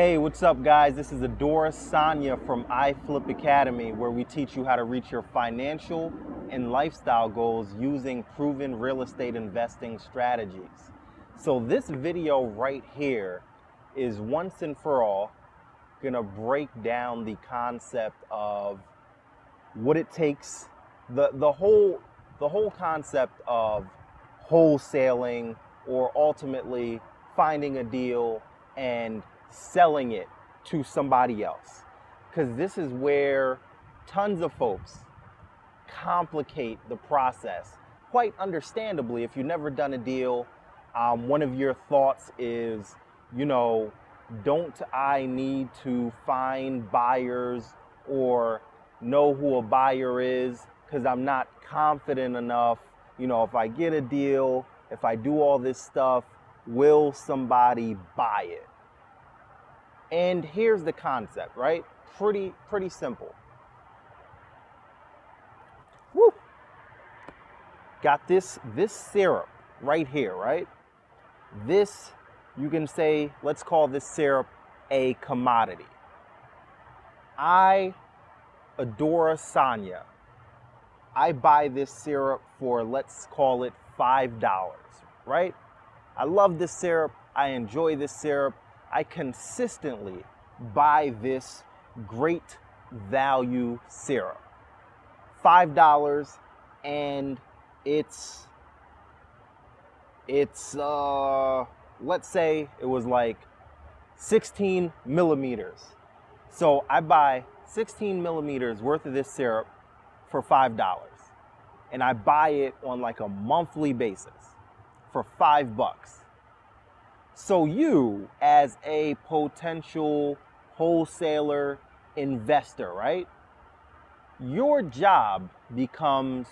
Hey, what's up guys? This is Adora Sanya from iFlip Academy, where we teach you how to reach your financial and lifestyle goals using proven real estate investing strategies. So this video right here is once and for all gonna break down the concept of what it takes, the whole concept of wholesaling, or ultimately finding a deal and selling it to somebody else. Because this is where tons of folks complicate the process. Quite understandably, if you've never done a deal, one of your thoughts is, don't I need to find buyers or know who a buyer is because I'm not confident enough? If I get a deal, if I do all this stuff, will somebody buy it? And here's the concept, right? Pretty simple. Woo! Got this syrup right here, right? This, you can say, let's call this syrup a commodity. I, Adora Sanya, I buy this syrup for, let's call it $5, right? I love this syrup. I enjoy this syrup. I consistently buy this great value syrup. $5, and it's let's say it was like 16 millimeters. So I buy 16 millimeters worth of this syrup for $5, and I buy it on like a monthly basis for $5. So you, as a potential wholesaler investor, right? Your job becomes,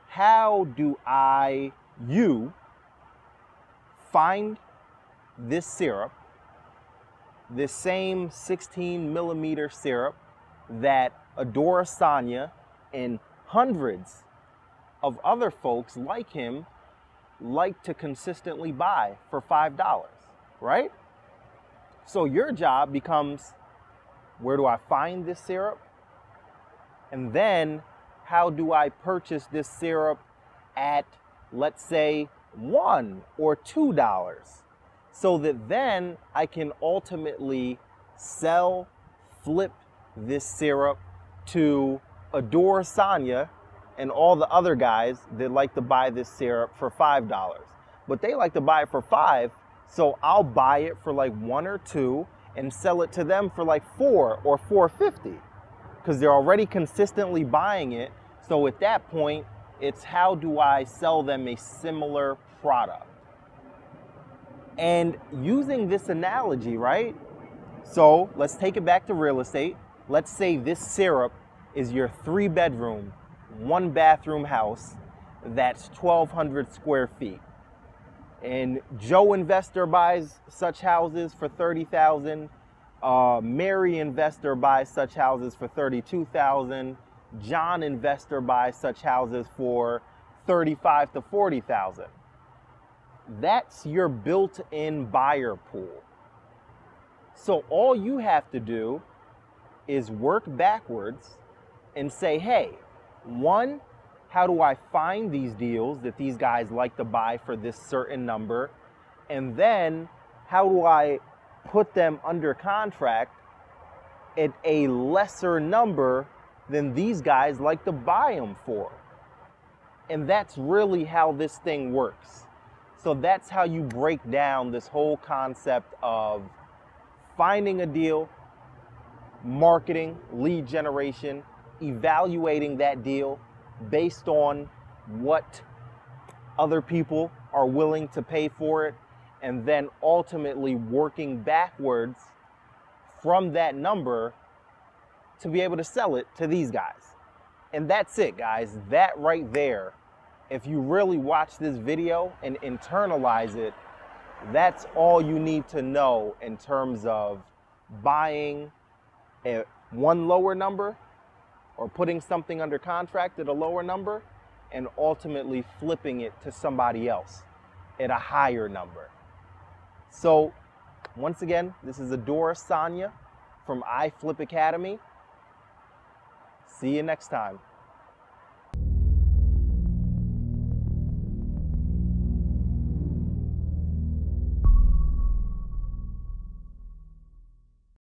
how do you find this syrup, this same 16 millimeter syrup that Adora Sanya and hundreds of other folks like him like to consistently buy for $5, right? So your job becomes, where do I find this syrup? And then how do I purchase this syrup at, let's say, $1 or $2, so that then I can ultimately flip this syrup to Adora Sanya and all the other guys that like to buy this syrup for $5. But they like to buy it for $5, so I'll buy it for like $1 or $2 and sell it to them for like $4 or $4.50, because they're already consistently buying it. So at that point, it's how do I sell them a similar product? And using this analogy, right? So let's take it back to real estate. Let's say this syrup is your 3-bedroom, 1-bathroom house that's 1,200 square feet. And Joe investor buys such houses for $30,000. Mary investor buys such houses for $32,000. John investor buys such houses for $35,000 to $40,000. That's your built-in buyer pool. So all you have to do is work backwards and say, hey, 1, how do I find these deals that these guys like to buy for this certain number? And then how do I put them under contract at a lesser number than these guys like to buy them for? And that's really how this thing works. So that's how you break down this whole concept of finding a deal, marketing, lead generation, evaluating that deal based on what other people are willing to pay for it, and then ultimately working backwards from that number to be able to sell it to these guys. And that's it, guys. That right there, if you really watch this video and internalize it, that's all you need to know in terms of buying at one lower number or putting something under contract at a lower number and ultimately flipping it to somebody else at a higher number. So Once again, this is Adora Sanya from iFlip Academy. See you next time.